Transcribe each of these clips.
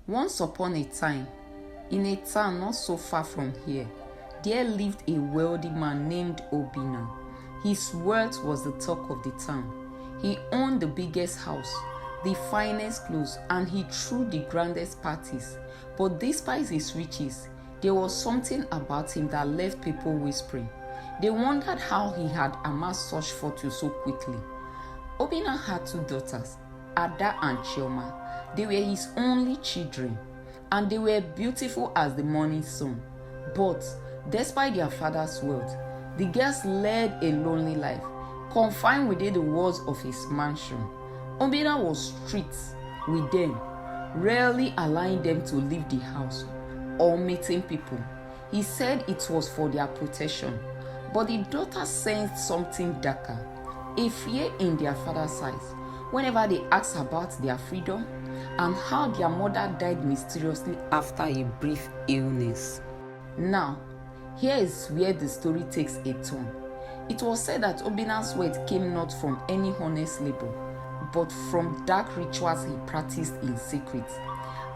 Once upon a time, in a town not so far from here, there lived a wealthy man named Obinna. His wealth was the talk of the town. He owned the biggest house, the finest clothes, and he threw the grandest parties. But despite his riches, there was something about him that left people whispering. They wondered how he had amassed such fortune so quickly. Obinna had two daughters, Ada and Chioma. They were his only children, and they were beautiful as the morning sun. But despite their father's wealth, the girls led a lonely life, confined within the walls of his mansion. Obinna was strict with them, rarely allowing them to leave the house or meeting people. He said it was for their protection, but the daughters sensed something darker, a fear in their father's eyes whenever they asked about their freedom and how their mother died mysteriously after a brief illness. Now, here is where the story takes a turn. It was said that Obinna's wealth came not from any honest labor, but from dark rituals he practiced in secret.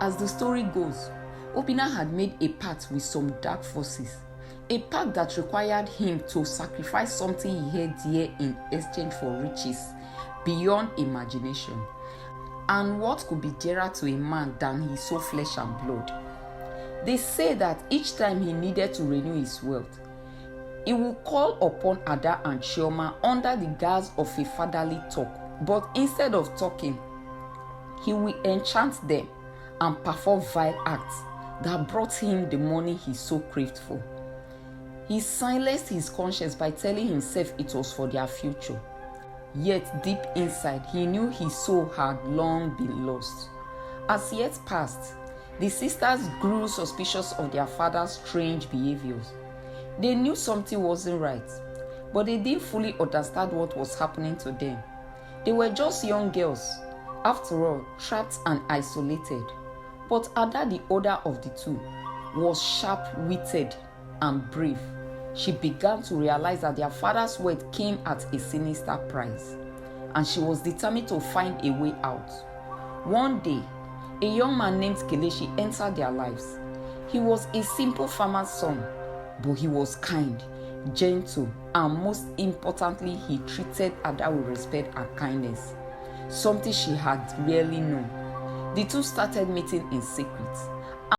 As the story goes, Obinna had made a pact with some dark forces, a pact that required him to sacrifice something he held dear in exchange for riches beyond imagination. And what could be dearer to a man than his own flesh and blood? They say that each time he needed to renew his wealth, he would call upon Ada and Chioma under the guise of a fatherly talk. But instead of talking, he will enchant them and perform vile acts that brought him the money he so craved for. He silenced his conscience by telling himself it was for their future. Yet deep inside, he knew his soul had long been lost. As years passed, the sisters grew suspicious of their father's strange behaviors. They knew something wasn't right, but they didn't fully understand what was happening to them. They were just young girls, after all, trapped and isolated. But Ada, the older of the two, was sharp-witted and brave. She began to realize that their father's wealth came at a sinister price, and she was determined to find a way out. One day, a young man named Kelechi entered their lives. He was a simple farmer's son, but he was kind, gentle, and most importantly, he treated Ada with respect and kindness, something she had rarely known. The two started meeting in secret,